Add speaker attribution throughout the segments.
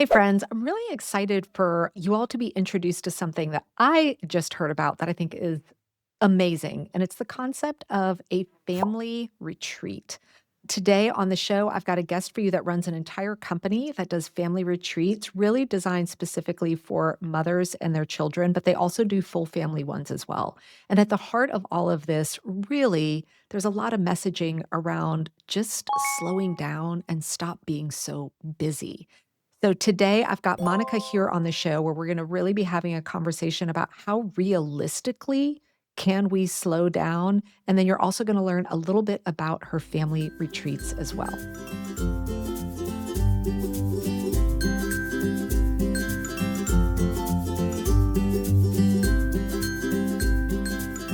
Speaker 1: Hey, friends, I'm really excited for you all to be introduced to something that I just heard about that I think is amazing. And it's the concept of a family retreat. Today on the show, I've got a guest for you that runs an entire company that does family retreats, really designed specifically for mothers and their children, but they also do full family ones as well. And at the heart of all of this, really, there's a lot of messaging around just slowing down and stop being so busy. So today I've got Monica here on the show where we're going to really be having a conversation about how realistically can we slow down? And then you're also going to learn a little bit about her family retreats as well.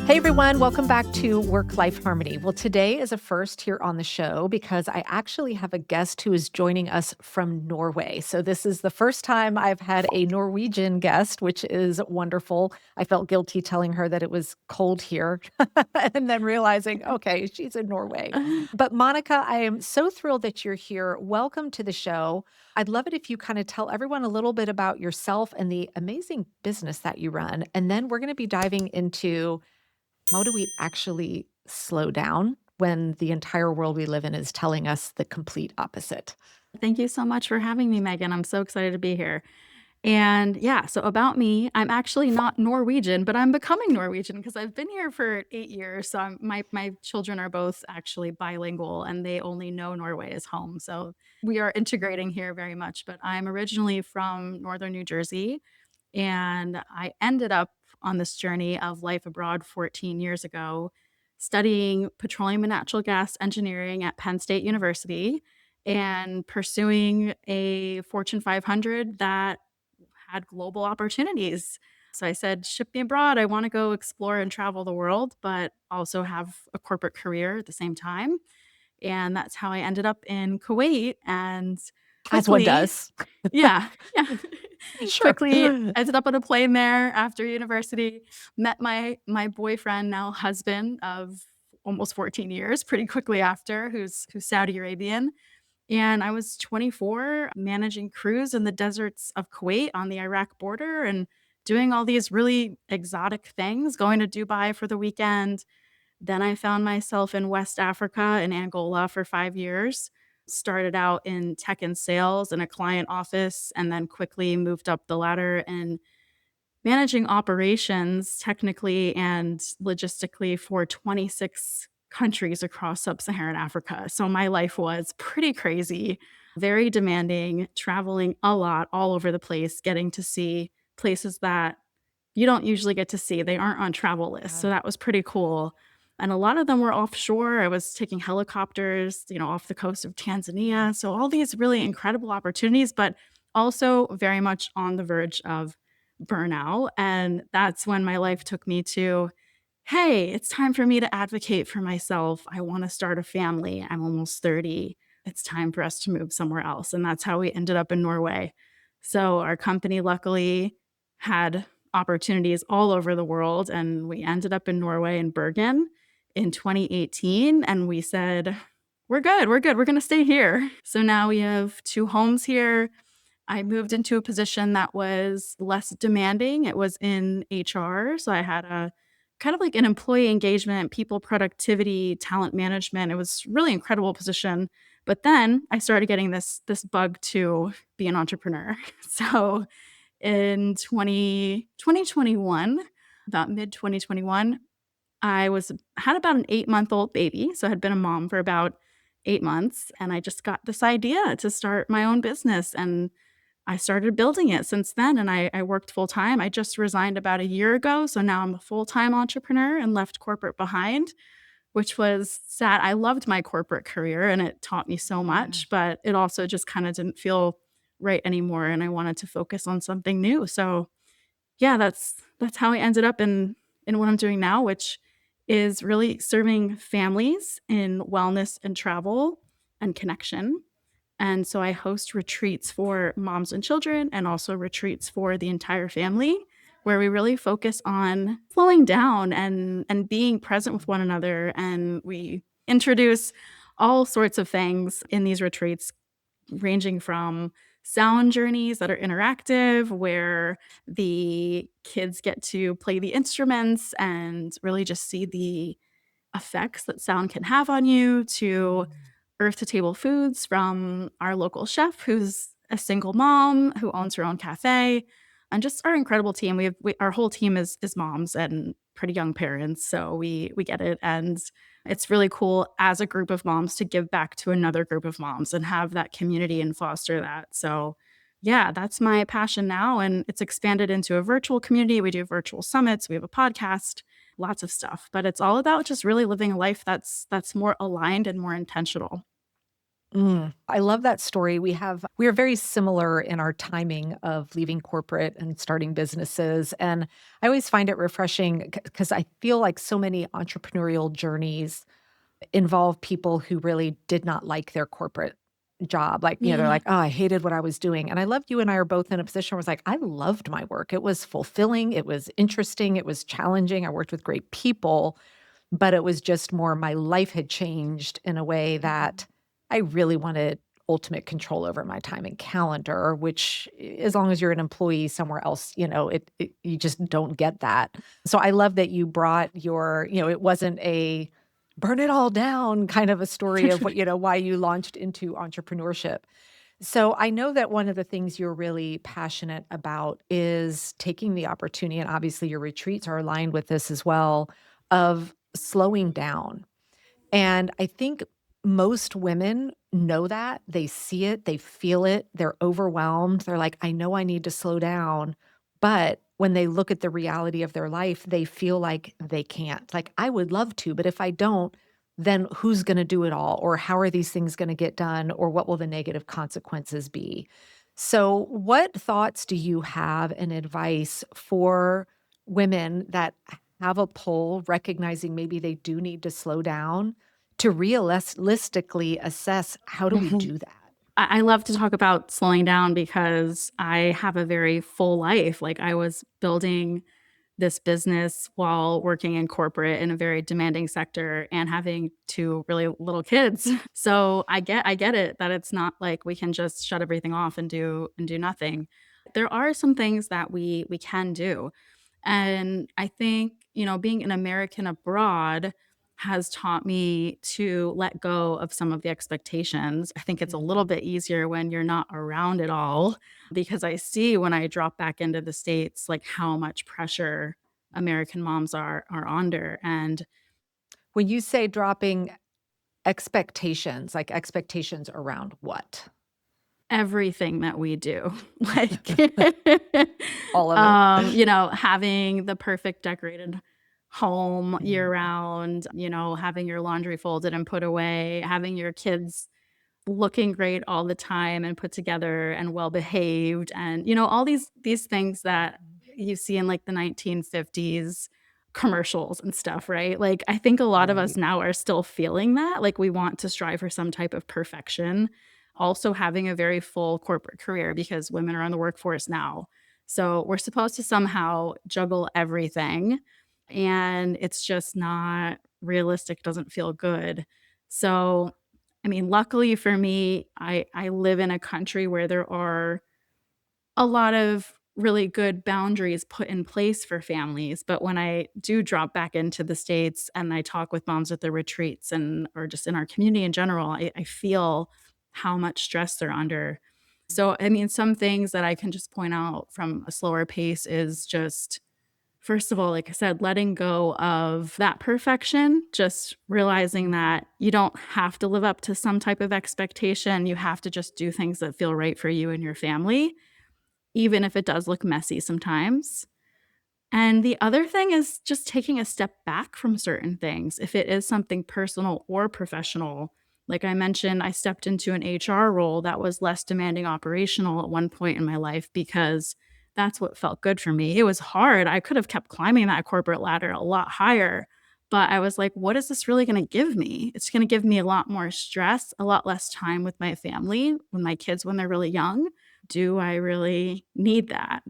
Speaker 1: Hey everyone, welcome back to Work Life Harmony. Well, today is a first here on the show because I actually have a guest who is joining us from Norway. So, this is the first time I've had a Norwegian guest, which is wonderful. I felt guilty telling her that it was cold here and then realizing, okay, she's in Norway. But, Monica, I am so thrilled that you're here. Welcome to the show. I'd love it if you kind of tell everyone a little bit about yourself and the amazing business that you run. And then we're going to be diving into how do we actually slow down when the entire world we live in is telling us the complete opposite?
Speaker 2: Thank you so much for having me, Megan. I'm so excited to be here. And yeah, so about me, I'm actually not Norwegian, but I'm becoming Norwegian because I've been here for 8 years. So my children are both actually bilingual, and they only know Norway as home. So we are integrating here very much. But I'm originally from northern New Jersey, and I ended up on this journey of life abroad 14 years ago, studying petroleum and natural gas engineering at Penn State University and pursuing a Fortune 500 that had global opportunities. So I said, ship me abroad. I want to go explore and travel the world, but also have a corporate career at the same time. And that's how I ended up in Kuwait and
Speaker 1: As one
Speaker 2: quickly,
Speaker 1: does.
Speaker 2: yeah, yeah.
Speaker 1: Sure.
Speaker 2: Quickly ended up on a plane there after university, met my boyfriend, now husband of almost 14 years, pretty quickly after, who's Saudi Arabian. And I was 24 managing crews in the deserts of Kuwait on the Iraq border and doing all these really exotic things, going to Dubai for the weekend. Then I found myself in West Africa in Angola for 5 years. Started out in tech and sales in a client office, and then quickly moved up the ladder and managing operations technically and logistically for 26 countries across sub-Saharan Africa. So my life was pretty crazy, very demanding, traveling a lot all over the place, getting to see places that you don't usually get to see. They aren't on travel lists.
Speaker 1: Yeah.
Speaker 2: So that was pretty cool. And a lot of them were offshore. I was taking helicopters, off the coast of Tanzania. So all these really incredible opportunities, but also very much on the verge of burnout. And that's when my life took me to, hey, it's time for me to advocate for myself. I want to start a family. I'm almost 30. It's time for us to move somewhere else. And that's how we ended up in Norway. So our company luckily had opportunities all over the world. And we ended up in Norway in Bergen in 2018. And we said, we're good. We're good. We're going to stay here. So now we have two homes here. I moved into a position that was less demanding. It was in HR. So I had a kind of like an employee engagement, people productivity, talent management. It was really incredible position. But then I started getting this bug to be an entrepreneur. So in 2021, about mid 2021, I had about an 8-month-old baby. So I had been a mom for about 8 months. And I just got this idea to start my own business. And I started building it since then, and I worked full time. I just resigned about a year ago, so now I'm a full-time entrepreneur and left corporate behind, which was sad. I loved my corporate career and it taught me so
Speaker 1: Yeah.
Speaker 2: much, but it also just kind of didn't feel right anymore, and I wanted to focus on something new. So, yeah, that's how I ended up in what I'm doing now, which is really serving families in wellness and travel and connection. And so I host retreats for moms and children and also retreats for the entire family where we really focus on slowing down and being present with one another, and we introduce all sorts of things in these retreats ranging from sound journeys that are interactive where the kids get to play the instruments and really just see the effects that sound can have on you, to
Speaker 1: Mm.
Speaker 2: earth to table foods from our local chef who's a single mom who owns her own cafe, and just our incredible team. Our whole team is moms and pretty young parents, so we get it, and it's really cool as a group of moms to give back to another group of moms and have that community and foster that. So yeah, that's my passion now, and it's expanded into a virtual community. We do virtual summits, we have a podcast, lots of stuff, but it's all about just really living a life that's more aligned and more intentional.
Speaker 1: I love that story. We are very similar in our timing of leaving corporate and starting businesses, and I always find it refreshing because I feel like so many entrepreneurial journeys involve people who really did not like their corporate job. Like, they're
Speaker 2: Yeah.
Speaker 1: like, "Oh, I hated what I was doing." And I love you and I are both in a position where it's like, I loved my work. It was fulfilling, it was interesting, it was challenging. I worked with great people, but it was just more my life had changed in a way that I really wanted ultimate control over my time and calendar, which as long as you're an employee somewhere else, you just don't get that. So I love that you brought it wasn't a burn it all down kind of a story of why you launched into entrepreneurship. So I know that one of the things you're really passionate about is taking the opportunity, and obviously your retreats are aligned with this as well, of slowing down. And I think most women know that. They see it, they feel it, they're overwhelmed. They're like, I know I need to slow down. But when they look at the reality of their life, they feel like they can't. Like, I would love to, but if I don't, then who's going to do it all? Or how are these things going to get done? Or what will the negative consequences be? So, what thoughts do you have and advice for women that have a pull, recognizing maybe they do need to slow down to realistically assess how do we
Speaker 2: Mhm.
Speaker 1: do that?
Speaker 2: I love to talk about slowing down because I have a very full life. Like, I was building this business while working in corporate in a very demanding sector and having 2 really little kids. So I get it that it's not like we can just shut everything off and do nothing. There are some things that we can do. And I think, being an American abroad has taught me to let go of some of the expectations. I think it's a little
Speaker 1: Mhm.
Speaker 2: bit easier when you're not around it all because I see when I drop back into the States, like how much pressure American moms are under. And
Speaker 1: When you say dropping expectations, like expectations around what?
Speaker 2: everything that we do. Like,
Speaker 1: All of it.
Speaker 2: having the perfect decorated home year
Speaker 1: Mm.
Speaker 2: round, having your laundry folded and put away, having your kids looking great all the time and put together and well behaved and, all these things that
Speaker 1: Mhm.
Speaker 2: you see in like the 1950s commercials and stuff, right? Like I think a lot of us
Speaker 1: Right.
Speaker 2: now are still feeling that, like we want to strive for some type of perfection. Also having a very full corporate career because women are in the workforce now. So we're supposed to somehow juggle everything and it's just not realistic, doesn't feel good. So I mean, luckily for me, I live in a country where there are a lot of really good boundaries put in place for families, but when I do drop back into the States and I talk with moms at the retreats and or just in our community in general, I feel how much stress they're under. So, I mean, some things that I can just point out from a slower pace is just first of all, like I said, letting go of that perfection, just realizing
Speaker 1: Mhm.
Speaker 2: that you don't have to live up to some type of expectation. You have to just do things that feel right for you and your family, even if it does look messy sometimes. And the other thing is just taking a step back from certain things. If it is something personal or professional, like I mentioned, I stepped into an HR role that was less demanding operational at one point in my life because that's what felt good for me. It was hard. I could have kept climbing that corporate ladder a lot higher, but I was like, what is this really going to give me? It's going to give me a lot more stress, a lot less time with my family, with my kids when they're really young. Do I really need that?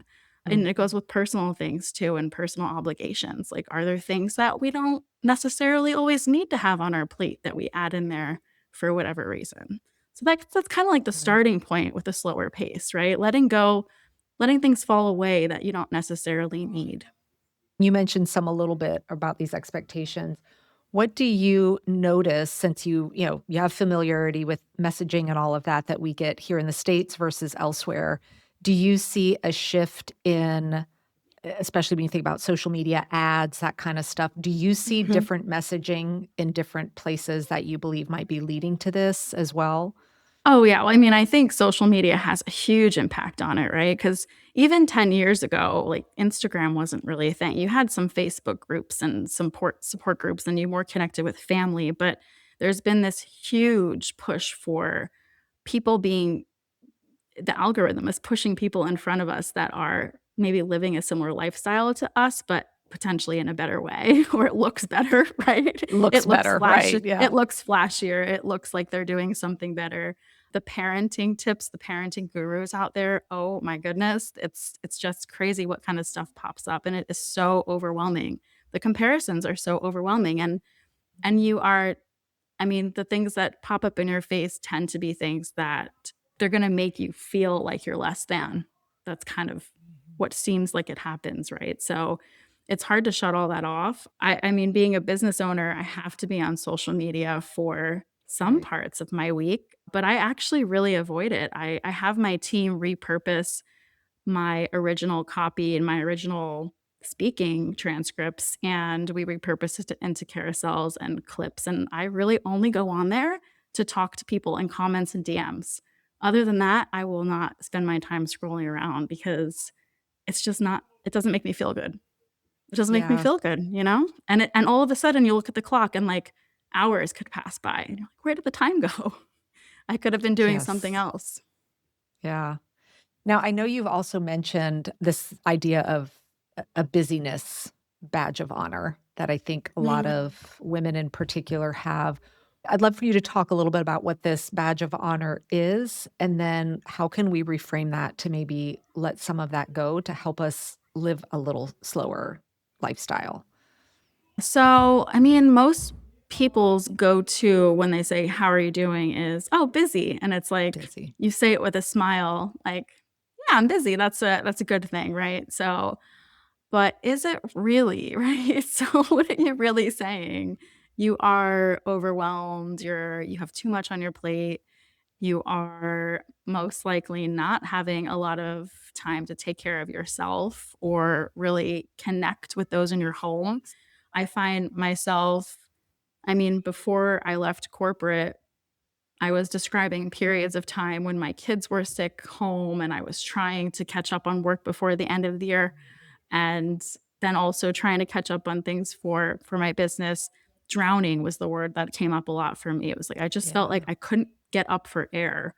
Speaker 2: And it goes
Speaker 1: Mhm.
Speaker 2: with personal things too and personal obligations. Like, are there things that we don't necessarily always need to have on our plate that we add in there for whatever reason? So that's kind of like the
Speaker 1: Right.
Speaker 2: starting point with a slower pace, right? Letting go, letting things fall away that you don't necessarily need.
Speaker 1: You mentioned some a little bit about these expectations. What do you notice since you have familiarity with messaging and all of that that we get here in the States versus elsewhere? Do you see a shift in especially when you think about social media ads, that kind of stuff, do you see
Speaker 2: Mhm.
Speaker 1: different messaging in different places that you believe might be leading to this as well?
Speaker 2: Oh, yeah. Well, I mean, I think social media has a huge impact on it, right? Because even 10 years ago, like, Instagram wasn't really a thing. You had some Facebook groups and some support groups, and you were connected with family, but there's been this huge push for people being the algorithm is pushing people in front of us that are maybe living a similar lifestyle to us, but potentially in a better way, or it looks better, right?
Speaker 1: Looks better, right,
Speaker 2: It
Speaker 1: yeah.
Speaker 2: looks flashier, it looks like they're doing something better. The parenting tips, the parenting gurus out there, oh my goodness, it's just crazy what kind of stuff pops up, and it is so overwhelming. The comparisons are so overwhelming, and you are I mean, the things that pop up in your face tend to be things that they're gonna make you feel like you're less than. That's kind of
Speaker 1: Mhm.
Speaker 2: what seems like it happens, right? So, it's hard to shut all that off. I mean, being a business owner, I have to be on social media for some
Speaker 1: Right.
Speaker 2: parts of my week, but I actually really avoid it. I have my team repurpose my original copy and my original speaking transcripts, and we repurpose it into carousels and clips, and I really only go on there to talk to people in comments and DMs. Other than that, I will not spend my time scrolling around because it's just not it doesn't make me feel good. It doesn't make me
Speaker 1: Yeah.
Speaker 2: feel good, you know? And all of a sudden, you look at the clock and, like, hours could pass by, and you're like, "Where did the time go? I could have been doing something
Speaker 1: Yes.
Speaker 2: else."
Speaker 1: Yeah. Now, I know you've also mentioned this idea of a busyness badge of honor that I think a lot
Speaker 2: Mhm.
Speaker 1: of women in particular have. I'd love for you to talk a little bit about what this badge of honor is, and then how can we reframe that to maybe let some of that go to help us live a little slower lifestyle?
Speaker 2: So, I mean, most people's go-to when they say, "How are you doing?" is, "Oh, busy." And it's like,
Speaker 1: Busy.
Speaker 2: you say it with a smile, like, "Yeah, I'm busy." That's a good thing, right? So, but is it really, right? So, what are you really saying? You are overwhelmed, you have too much on your plate. You are most likely not having a lot of time to take care of yourself or really connect with those in your home. I find myself I mean, before I left corporate, I was describing periods of time when my kids were sick home and I was trying to catch up on work before the end of the year and then also trying to catch up on things for my business. Drowning was the word that came up a lot for me. It was like I just felt like
Speaker 1: Yeah.
Speaker 2: I couldn't get up for air.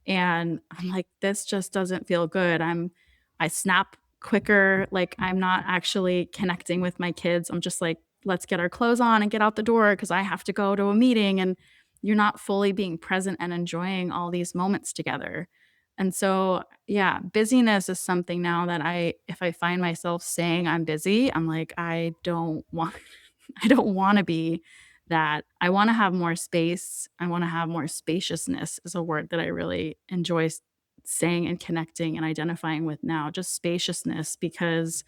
Speaker 2: And I'm like, "This just doesn't feel good." I snap quicker, like, I'm not actually connecting with my kids. I'm just like, "Let's get our clothes on and get out the door because I have to go to a meeting," and you're not fully being present and enjoying all these moments together. And so, yeah, busyness is something now that if I find myself saying I'm busy, I'm like, "I don't want I don't wanna be that. I wanna have more space. I wanna have more spaciousness is a word that I really enjoy saying and connecting and identifying with now, just spaciousness, because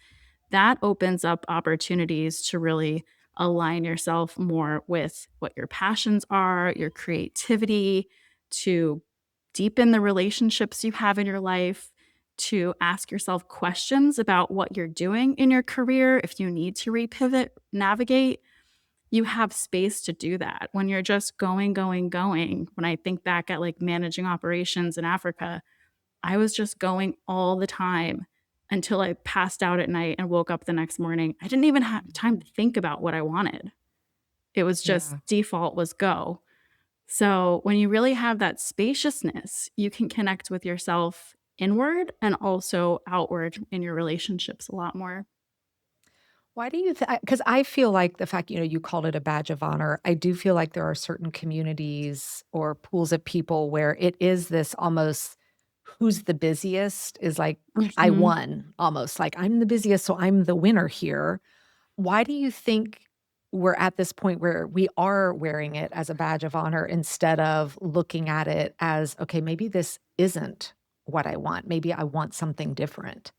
Speaker 2: that opens up opportunities to really align yourself more with what your passions are, your creativity, to deepen the relationships you have in your life, to ask yourself questions about what you're doing in your career if you need to repivot, navigate. You have space to do that. When you're just going, going, going, when I think back at, like, managing operations in Africa, I was just going all the time until I passed out at night and woke up the next morning. I didn't even have time
Speaker 1: Mhm.
Speaker 2: to think about what I wanted. It was just
Speaker 1: Yeah.
Speaker 2: default was go. So, when you really have that spaciousness, you can connect with yourself inward and also outward in your relationships a lot more.
Speaker 1: Why do you Because I feel like the fact, you called it a badge of honor, I do feel like there are certain communities or pools of people where it is this almost who's the busiest is like, I
Speaker 2: Mhm.
Speaker 1: won almost, like, I'm the busiest, so I'm the winner here. Why do you think we're at this point where we are wearing it as a badge of honor instead of looking at it as, okay, maybe this isn't what I want. Maybe I want something different.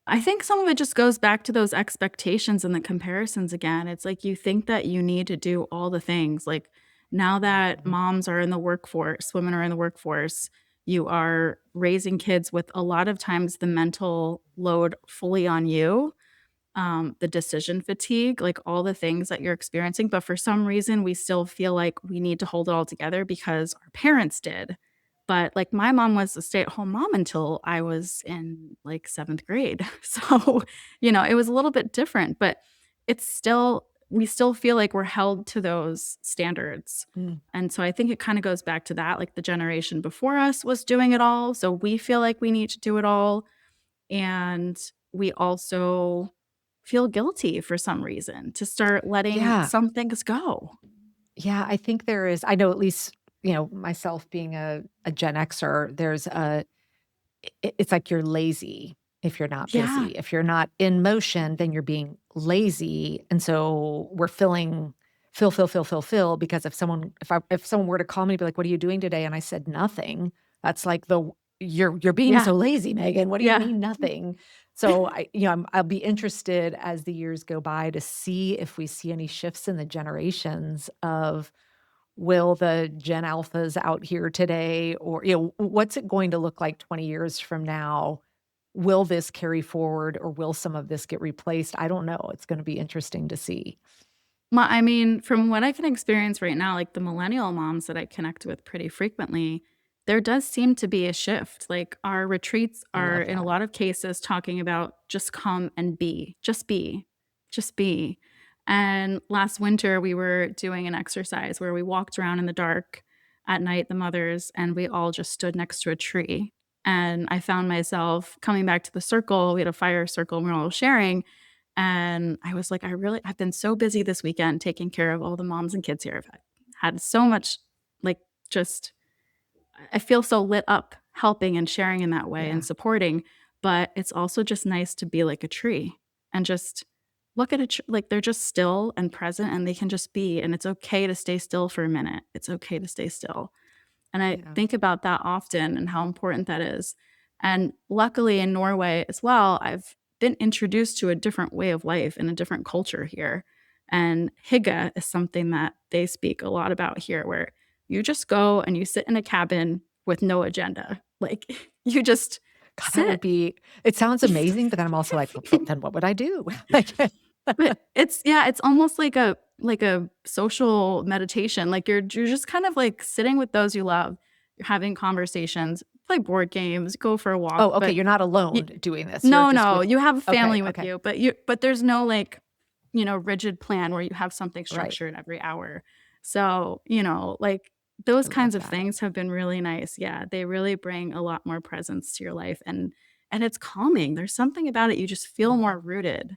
Speaker 2: I think some of it just goes back to those expectations and the comparisons again. It's like you think that you need to do all the things. Like now that
Speaker 1: Mhm.
Speaker 2: moms are in the workforce, women are in the workforce, you are raising kids with a lot of times the mental load fully on you, the decision fatigue, like all the things that you're experiencing. But for some reason, we still feel like we need to hold it all together because our parents did. But like my mom was a stay at home mom until I was in like seventh grade. So, it was a little bit different, but we still feel like we're held to those standards.
Speaker 1: Mm.
Speaker 2: And so I think it kind of goes back to that. Like the generation before us was doing it all. So we feel like we need to do it all. And we also feel guilty for some reason to start letting
Speaker 1: Yeah.
Speaker 2: some things go.
Speaker 1: Yeah. I think there is, I know at least, myself being a Gen Xer, there's it's like you're lazy if you're not busy.
Speaker 2: Yeah.
Speaker 1: If you're not in motion, then you're being lazy. And so we're fill, because if someone were to call me and be like, "What are you doing today?" And I said nothing, that's like you're being
Speaker 2: Yeah.
Speaker 1: so lazy, Megan. What do you
Speaker 2: Yeah.
Speaker 1: mean nothing? So I'll be interested as the years go by to see if we see any shifts in the generations of will the Gen Alphas out here today, or, what's it going to look like 20 years from now? Will this carry forward or will some of this get replaced? I don't know. It's going to be interesting to see.
Speaker 2: I mean, from what I can experience right now, like the millennial moms that I connect with pretty frequently, there does seem to be a shift. Like our retreats
Speaker 1: I
Speaker 2: are
Speaker 1: love
Speaker 2: in a
Speaker 1: that.
Speaker 2: lot of cases talking about just come and be, just be, just be. And last winter, we were doing an exercise where we walked around in the dark at night, the mothers, and we all just stood next to a tree. And I found myself coming back to the circle. We had a fire circle and we were all sharing. And I was like, I've been so busy this weekend taking care of all the moms and kids here. I've had so much, like, just I feel so lit up helping and sharing in that way and
Speaker 1: Yeah.
Speaker 2: supporting, but it's also just nice to be like a tree and just look at like, they're just still and present, and they can just be, and it's okay to stay still for a minute. It's okay to stay still. And I
Speaker 1: Yeah.
Speaker 2: think about that often and how important that is. And luckily in Norway as well, I've been introduced to a different way of life and a different culture here. And hygge is something that they speak a lot about here, where you just go and you sit in a cabin with no agenda. Like you just
Speaker 1: God, that would
Speaker 2: sit.
Speaker 1: be, it sounds amazing, but then I'm also like, but then what would I do? Like,
Speaker 2: But it's almost like a social meditation, like, you're just kind of, like, sitting with those you love, you're having conversations, play board games, go for a walk,
Speaker 1: oh, okay.
Speaker 2: but
Speaker 1: You're not
Speaker 2: you
Speaker 1: alone doing this. You're
Speaker 2: no,
Speaker 1: just
Speaker 2: no,
Speaker 1: with,
Speaker 2: you have a
Speaker 1: okay.
Speaker 2: family with
Speaker 1: Okay.
Speaker 2: you, but there's no, like, rigid plan where you have something
Speaker 1: Right.
Speaker 2: structured every hour. So, like, those
Speaker 1: I love
Speaker 2: kinds of
Speaker 1: that.
Speaker 2: things have been really nice. Yeah, they really bring a lot more presence to your life, and it's calming. There's something about it, you just feel more
Speaker 1: Mhm.
Speaker 2: rooted.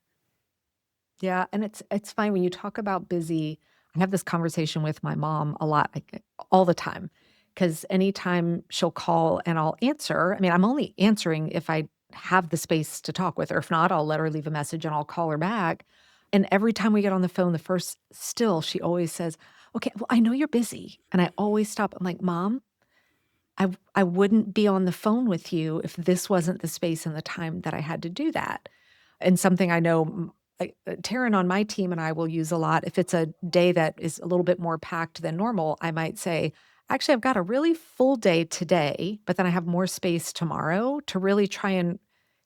Speaker 1: Yeah, and it's fine when you talk about busy. I have this conversation with my mom a lot, like all the time, because anytime she'll call and I'll answer, I mean, I'm only answering if I have the space to talk with her. If not, I'll let her leave a message and I'll call her back. And every time we get on the phone, the first still, she always says, "Okay, well, I know you're busy." And I always stop. I'm like, "Mom, I wouldn't be on the phone with you if this wasn't the space and the time that I had to do that." And something I know, Taryn on my team and I will use a lot, if it's a day that is a little bit more packed than normal, I might say, "Actually, I've got a really full day today, but then I have more space tomorrow," to really try and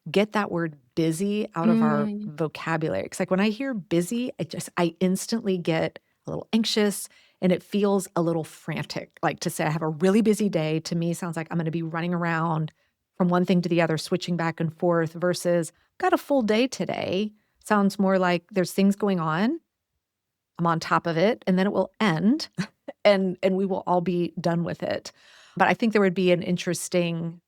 Speaker 1: get that word busy out of our
Speaker 2: Mm.
Speaker 1: vocabulary. Because like when I hear busy, I instantly get a little anxious and it feels a little frantic. Like to say I have a really busy day to me sounds like I'm going to be running around from one thing to the other, switching back and forth versus got a full day today. Sounds more like there's things going on. I'm on top of it and then it will end and we will all be done with it. But I think there would be an interesting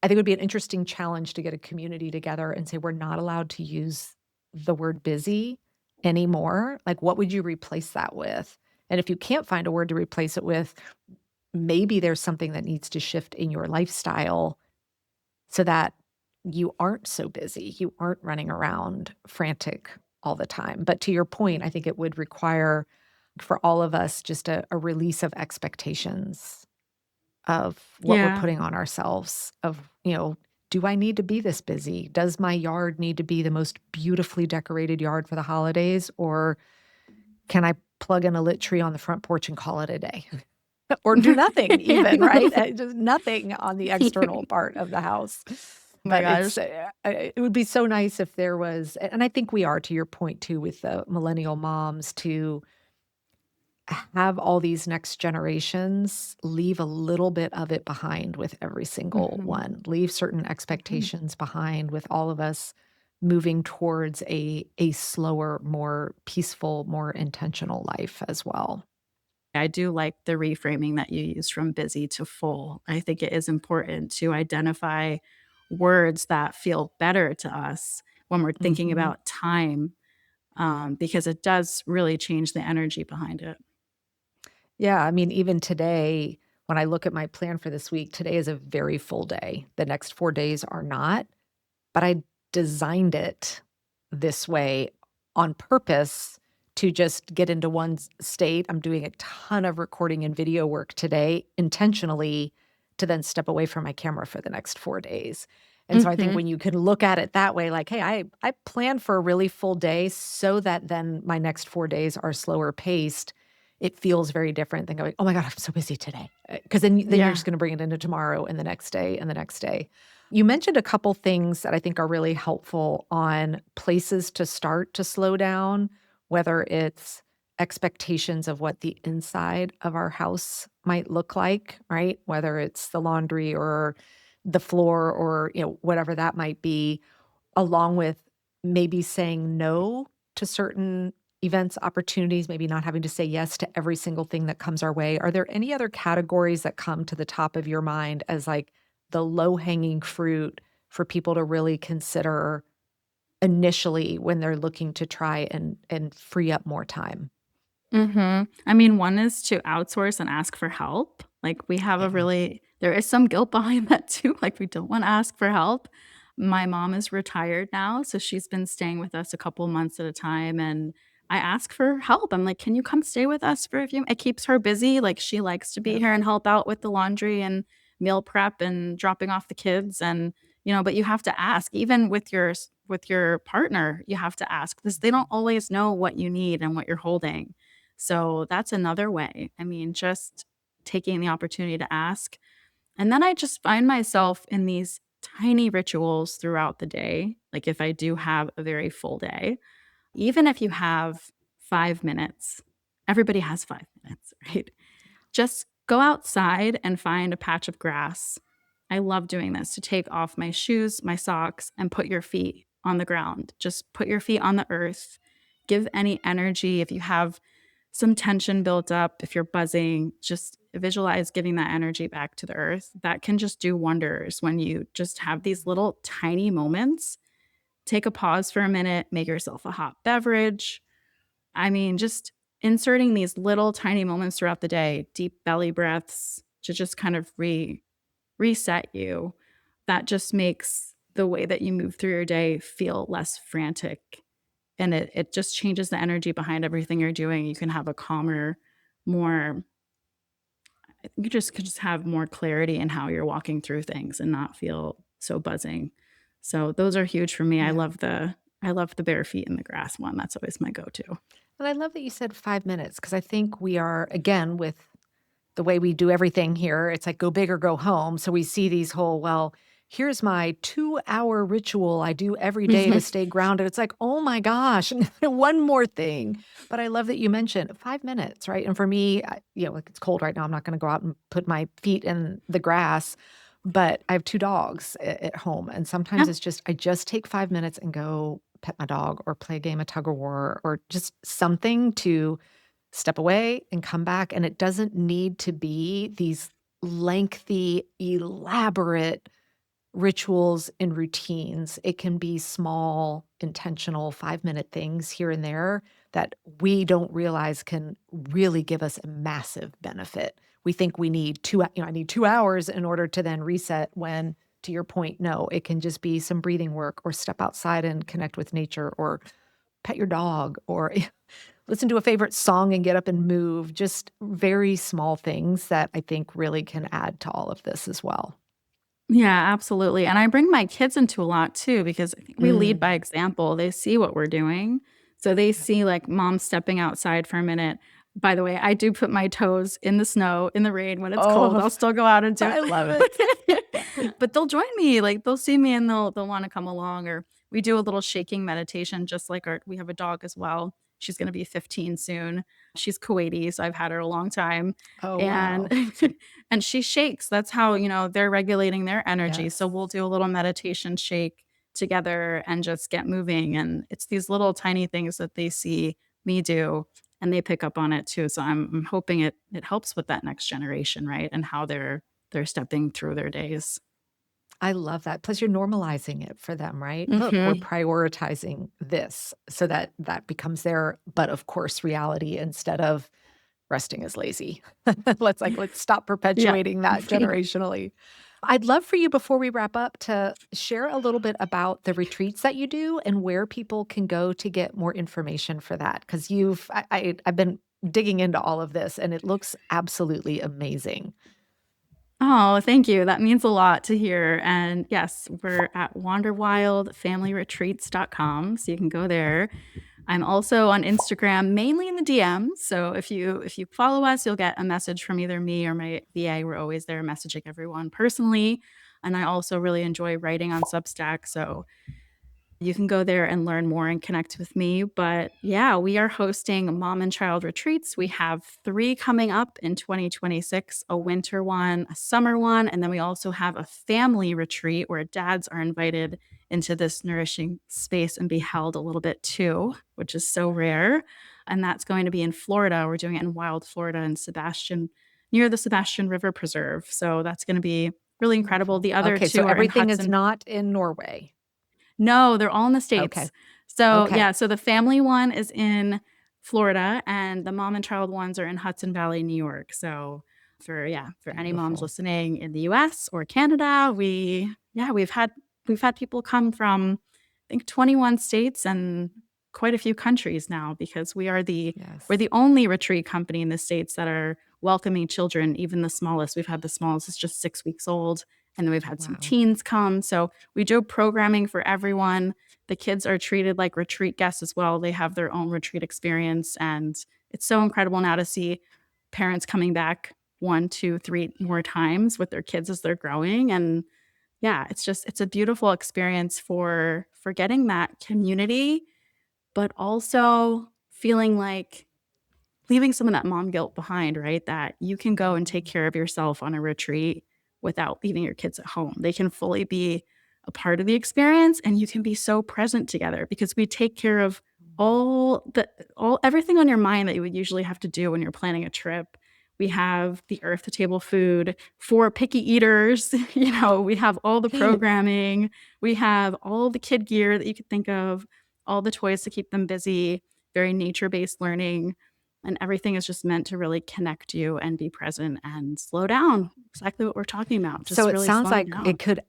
Speaker 1: I think it would be an interesting challenge to get a community together and say we're not allowed to use the word busy anymore. Like what would you replace that with? And if you can't find a word to replace it with, maybe there's something that needs to shift in your lifestyle so that you aren't so busy. You aren't running around frantic. all the time. But to your point, I think it would require for all of us just a release of expectations of what we're
Speaker 2: Yeah.
Speaker 1: putting on ourselves of, do I need to be this busy? Does my yard need to be the most beautifully decorated yard for the holidays? Or can I plug in a lit tree on the front porch and call it a day? Or do nothing even, right? Just nothing on the external part of the house.
Speaker 2: Oh my
Speaker 1: But
Speaker 2: gosh.
Speaker 1: it would be so nice if there was, and I think we are, to your point too, with the millennial moms, to have all these next generations leave a little bit of it behind with every single
Speaker 2: Mhm.
Speaker 1: one. Leave certain
Speaker 2: Mhm.
Speaker 1: expectations behind with all of us moving towards a slower, more peaceful, more intentional life as well.
Speaker 2: I do like the reframing that you use from busy to full. I think it is important to identify words that feel better to us when we're thinking
Speaker 1: Mhm.
Speaker 2: about time, because it does really change the energy behind it.
Speaker 1: Yeah, I mean, even today, when I look at my plan for this week, today is a very full day. The next 4 days are not. But I designed it this way on purpose to just get into one state. I'm doing a ton of recording and video work today intentionally to then step away from my camera for the next 4 days. And so I think
Speaker 2: Mhm.
Speaker 1: when you can look at it that way, like, hey, I plan for a really full day so that then my next 4 days are slower paced. It feels very different than going, oh my God, I'm so busy today. Because then you're
Speaker 2: Yeah.
Speaker 1: just going to bring it into tomorrow and the next day and the next day. You mentioned a couple things that I think are really helpful on places to start to slow down, whether it's expectations of what the inside of our house might look like, right? Whether it's the laundry or the floor or, whatever that might be, along with maybe saying no to certain events, opportunities, maybe not having to say yes to every single thing that comes our way. Are there any other categories that come to the top of your mind as like the low-hanging fruit for people to really consider initially when they're looking to try and free up more time?
Speaker 2: Mhm. I mean, one is to outsource and ask for help. Like, we have a
Speaker 1: Yeah.
Speaker 2: really there is some guilt behind that too, like, we don't wanna ask for help. My mom is retired now, so she's been staying with us a couple months at a time, and I ask for help. I'm like, "Can you come stay with us for a few" It keeps her busy, like, she likes to be
Speaker 1: Yep.
Speaker 2: here and help out with the laundry and meal prep and dropping off the kids, and, but you have to ask. Even with with your partner, you have to ask because they don't
Speaker 1: Mhm.
Speaker 2: always know what you need and what you're holding. So that's another way. I mean, just taking the opportunity to ask. And then I just find myself in these tiny rituals throughout the day. Like if I do have a very full day, even if you have 5 minutes, everybody has 5 minutes, right? Just go outside and find a patch of grass. I love doing this to take off my shoes, my socks, and put your feet on the ground. Just put your feet on the earth. Give any energy. If you have some tension built up, if you're buzzing, just visualize giving that energy back to the earth. That can just do wonders when you just have these little tiny moments. Take a pause for a minute, make yourself a hot beverage. I mean, just inserting these little tiny moments throughout the day, deep belly breaths to just kind of reset you. That just makes the way that you move through your day feel less frantic, and it just changes the energy behind everything you're doing. You can have a calmer, more you just could just have more clarity in how you're walking through things and not feel so buzzing. So those are huge for me.
Speaker 1: Yeah.
Speaker 2: I love the bare feet in the grass one. That's always my go-to.
Speaker 1: And I love that you said 5 minutes because I think we are, again, with the way we do everything here, it's like go big or go home. So we see these whole, well, here's my 2-hour ritual I do every day to stay grounded. It's like, oh my gosh, one more thing. But I love that you mentioned 5 minutes, right? And for me, like it's cold right now. I'm not going to go out and put my feet in the grass, but I have 2 dogs at home. And sometimes
Speaker 2: Yeah.
Speaker 1: it's just, I just take 5 minutes and go pet my dog or play a game of tug of war or just something to step away and come back, and it doesn't need to be these lengthy, elaborate rituals and routines. It can be small, intentional 5-minute things here and there that we don't realize can really give us a massive benefit. We think we need I need 2 hours in order to then reset when, to your point, no, it can just be some breathing work or step outside and connect with nature or pet your dog or listen to a favorite song and get up and move. Just very small things that I think really can add to all of this as well.
Speaker 2: Yeah, absolutely, and I bring my kids into a lot too because I think we lead
Speaker 1: Mm.
Speaker 2: by example. They see what we're doing. So they
Speaker 1: Yeah.
Speaker 2: see, like, mom stepping outside for a minute. By the way, I do put my toes in the snow, in the rain when it's cold.
Speaker 1: Oh,
Speaker 2: I'll still go out and do
Speaker 1: I love it.
Speaker 2: it. But they'll join me, like, they'll see me and they'll wanna come along, or we do a little shaking meditation just like our we have a dog as well. She's gonna be 15 soon. She's Kuwaiti, so I've had her a long time,
Speaker 1: Oh,
Speaker 2: and
Speaker 1: wow.
Speaker 2: and she shakes. That's how, they're regulating their energy. So
Speaker 1: Yes.
Speaker 2: we'll do a little meditation shake together and just get moving. And it's these little tiny things that they see me do and they pick up on it too. So I'm hoping it helps with that next generation, right? And how they're stepping through their days.
Speaker 1: I love that. Plus, you're normalizing it for them, right? Look, we're
Speaker 2: Mhm.
Speaker 1: prioritizing this so that that becomes their, but of course, reality instead of resting is lazy. Let's stop
Speaker 2: Yeah.
Speaker 1: perpetuating that generationally. I'd love for you before we wrap up to share a little bit about the retreats that you do and where people can go to get more information for that. Because I've been digging into all of this and it looks absolutely amazing.
Speaker 2: Oh, thank you. That means a lot to hear. And yes, we're at wanderwildfamilyretreats.com. So you can go there. I'm also on Instagram, mainly in the DMs. So if you follow us, you'll get a message from either me or my VA. We're always there messaging everyone personally. And I also really enjoy writing on Substack. So you can go there and learn more and connect with me. But yeah, we are hosting mom and child retreats. We have 3 coming up in 2026, a winter one, a summer one, and then we also have a family retreat where dads are invited into this nourishing space and be held a little bit too, which is so rare. And that's going to be in Florida. We're doing it in Wild, Florida, in Sebastian, near the Sebastian River Preserve. So that's going to be really incredible.
Speaker 1: Beautiful.
Speaker 2: The other
Speaker 1: Okay, so
Speaker 2: 2 are in
Speaker 1: everything is
Speaker 2: Hudson.
Speaker 1: not in Norway.
Speaker 2: No, they're all in the
Speaker 1: Okay.
Speaker 2: States. So,
Speaker 1: Okay.
Speaker 2: yeah, so the family one is in Florida, and the mom and child ones are in Hudson Valley, New York. So, for any moms
Speaker 1: Beautiful.
Speaker 2: listening in the US or Canada, we've had people come from, I think, 21 states and quite a few countries now because we're
Speaker 1: Yes.
Speaker 2: the only retreat company in the States that are welcoming children, even the smallest. We've had the smallest is just 6 weeks old, and then we've had some
Speaker 1: Wow.
Speaker 2: teens come. So we do programming for everyone. The kids are treated like retreat guests as well. They have their own retreat experience. And it's so incredible now to see parents coming back 1, 2, 3 more times with their kids as they're growing. And yeah, it's a beautiful experience for getting that community, but also feeling like leaving some of that mom guilt behind, right? That you can go and take
Speaker 1: Mhm.
Speaker 2: care of yourself on a retreat without leaving your kids at home. They can fully be a part of the experience and you can be so present together because we take care of all everything on your mind that you would usually have to do when you're planning a trip. We have the earth to table food for picky eaters. We have all the programming. We have all the kid gear that you could think of, all the toys to keep them busy, very nature-based learning, and everything is just meant to really connect you and be present and slow down. Exactly what we're talking about,
Speaker 1: So
Speaker 2: just
Speaker 1: it
Speaker 2: really
Speaker 1: sounds
Speaker 2: slowing
Speaker 1: like
Speaker 2: down.
Speaker 1: it could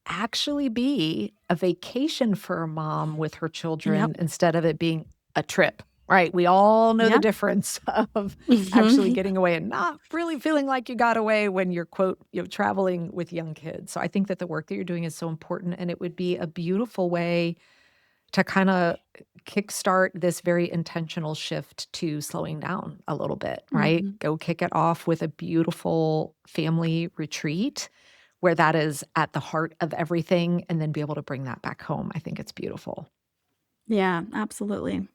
Speaker 1: actually be a vacation for a mom with her children
Speaker 2: Yep.
Speaker 1: instead of it being a trip, right? We all know the
Speaker 2: Yep.
Speaker 1: difference of actually
Speaker 2: Mhm.
Speaker 1: getting away and not really feeling like you got away when you're, quote, traveling with young kids. So I think that the work that you're doing is so important and it would be a beautiful way to kinda kickstart this very intentional shift to slowing down a little bit, right?
Speaker 2: Mhm.
Speaker 1: Go kick it off with a beautiful family retreat where that is at the heart of everything and then be able to bring that back home. I think it's beautiful.
Speaker 2: Yeah, absolutely.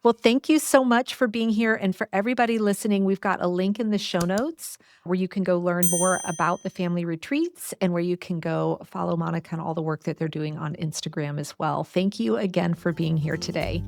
Speaker 1: Well, thank you so much for being here. And for everybody listening, we've got a link in the show notes where you can go learn more about the family retreats and where you can go follow Monica and all the work that they're doing on Instagram as well. Thank you again for being here today.